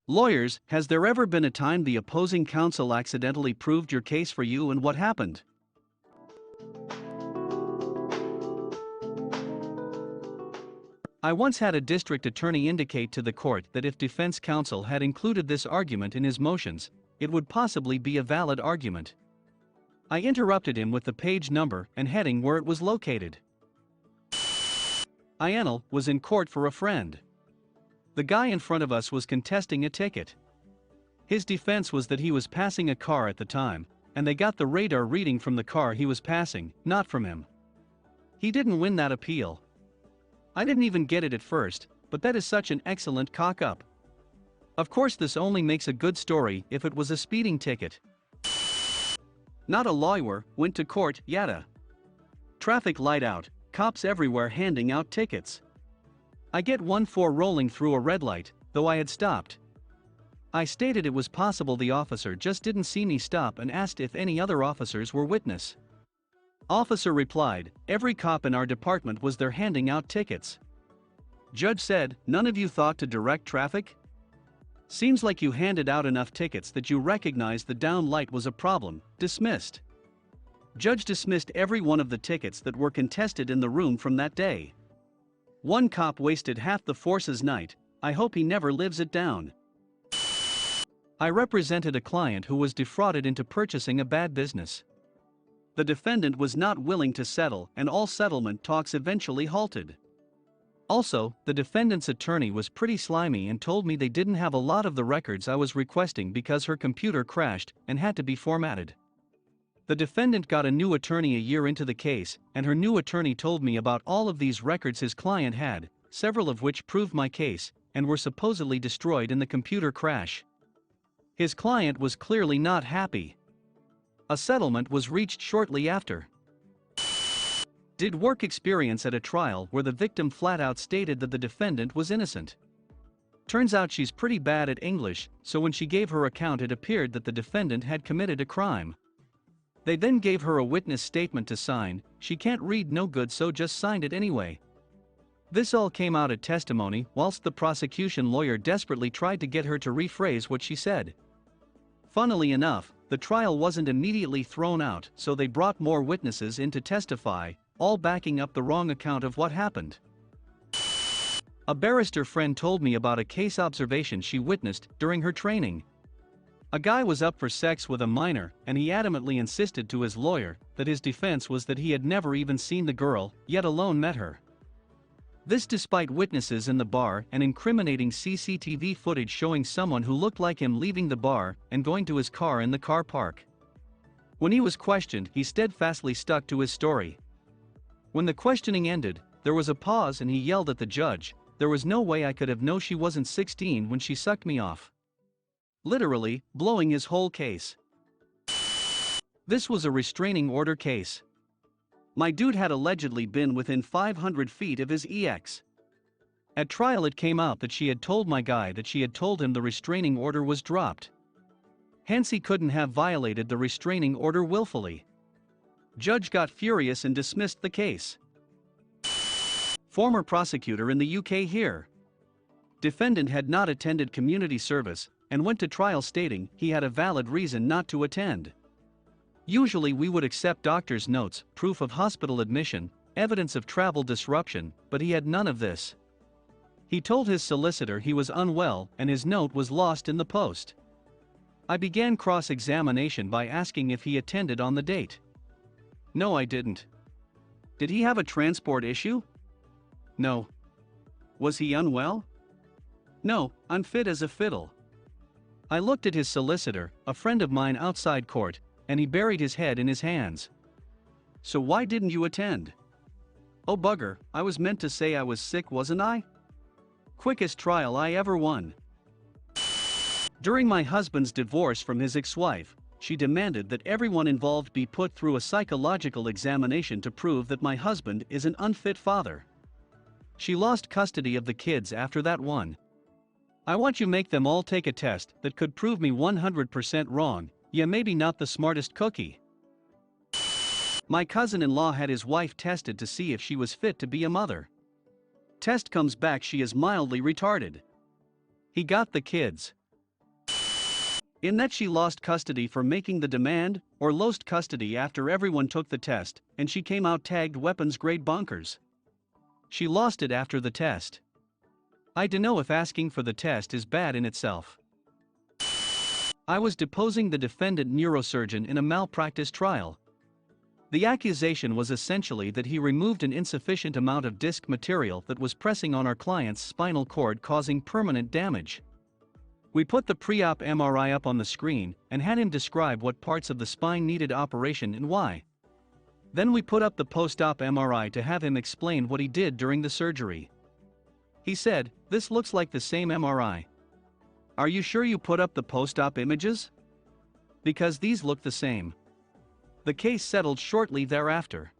Lawyers, has there ever been a time the opposing counsel accidentally proved your case for you and what happened? I once had a district attorney indicate to the court that if defense counsel had included this argument in his motions, it would possibly be a valid argument. I interrupted him with the page number and heading where it was located. Ionel was in court for a friend. The guy in front of us was contesting a ticket. His defense was that he was passing a car at the time, and they got the radar reading from the car he was passing, not from him. He didn't win that appeal. I didn't even get it at first, but that is such an excellent cock-up. Of course, this only makes a good story if it was a speeding ticket. Not a lawyer, went to court, yada. Traffic light out, cops everywhere handing out tickets. I get 1 for rolling through a red light, though I had stopped. I stated it was possible the officer just didn't see me stop and asked if any other officers were witness. Officer replied, every cop in our department was there handing out tickets. Judge said, none of you thought to direct traffic? Seems like you handed out enough tickets that you recognized the down light was a problem, dismissed. Judge dismissed every one of the tickets that were contested in the room from that day. One cop wasted half the force's night, I hope he never lives it down. I represented a client who was defrauded into purchasing a bad business. The defendant was not willing to settle and all settlement talks eventually halted. Also, the defendant's attorney was pretty slimy and told me they didn't have a lot of the records I was requesting because her computer crashed and had to be formatted. The defendant got a new attorney a year into the case, and her new attorney told me about all of these records his client had, several of which proved my case, and were supposedly destroyed in the computer crash. His client was clearly not happy. A settlement was reached shortly after. Did work experience at a trial where the victim flat out stated that the defendant was innocent. Turns out she's pretty bad at English, so when she gave her account it appeared that the defendant had committed a crime. They then gave her a witness statement to sign, she can't read no good so just signed it anyway. This all came out at testimony whilst the prosecution lawyer desperately tried to get her to rephrase what she said. Funnily enough, the trial wasn't immediately thrown out, so they brought more witnesses in to testify, all backing up the wrong account of what happened. A barrister friend told me about a case observation she witnessed during her training. A guy was up for sex with a minor, and he adamantly insisted to his lawyer that his defense was that he had never even seen the girl, yet alone met her. This despite witnesses in the bar and incriminating CCTV footage showing someone who looked like him leaving the bar and going to his car in the car park. When he was questioned, he steadfastly stuck to his story. When the questioning ended, there was a pause and he yelled at the judge, "There was no way I could have known she wasn't 16 when she sucked me off." Literally, blowing his whole case. This was a restraining order case. My dude had allegedly been within 500 feet of his ex. At trial it came out that she had told my guy that she had told him the restraining order was dropped. Hence he couldn't have violated the restraining order willfully. Judge got furious and dismissed the case. Former prosecutor in the UK here. Defendant had not attended community service and went to trial stating he had a valid reason not to attend. Usually we would accept doctor's notes, proof of hospital admission, evidence of travel disruption, but he had none of this. He told his solicitor he was unwell and his note was lost in the post. I began cross-examination by asking if he attended on the date. No, I didn't. Did he have a transport issue? No. Was he unwell? No, unfit as a fiddle. I looked at his solicitor, a friend of mine outside court, and he buried his head in his hands. So why didn't you attend? Oh bugger, I was meant to say I was sick, wasn't I? Quickest trial I ever won. During my husband's divorce from his ex-wife, she demanded that everyone involved be put through a psychological examination to prove that my husband is an unfit father. She lost custody of the kids after that one. I want you make them all take a test that could prove me 100% wrong. Yeah, maybe not the smartest cookie. My cousin-in-law had his wife tested to see if she was fit to be a mother. Test comes back she is mildly retarded. He got the kids. In that she lost custody for making the demand, or lost custody after everyone took the test, and she came out tagged weapons grade bonkers. She lost it after the test. I dunno if asking for the test is bad in itself. I was deposing the defendant neurosurgeon in a malpractice trial. The accusation was essentially that he removed an insufficient amount of disc material that was pressing on our client's spinal cord, causing permanent damage. We put the pre-op MRI up on the screen and had him describe what parts of the spine needed operation and why. Then we put up the post-op MRI to have him explain what he did during the surgery. He said, "This looks like the same MRI. Are you sure you put up the post-op images? Because these look the same." The case settled shortly thereafter.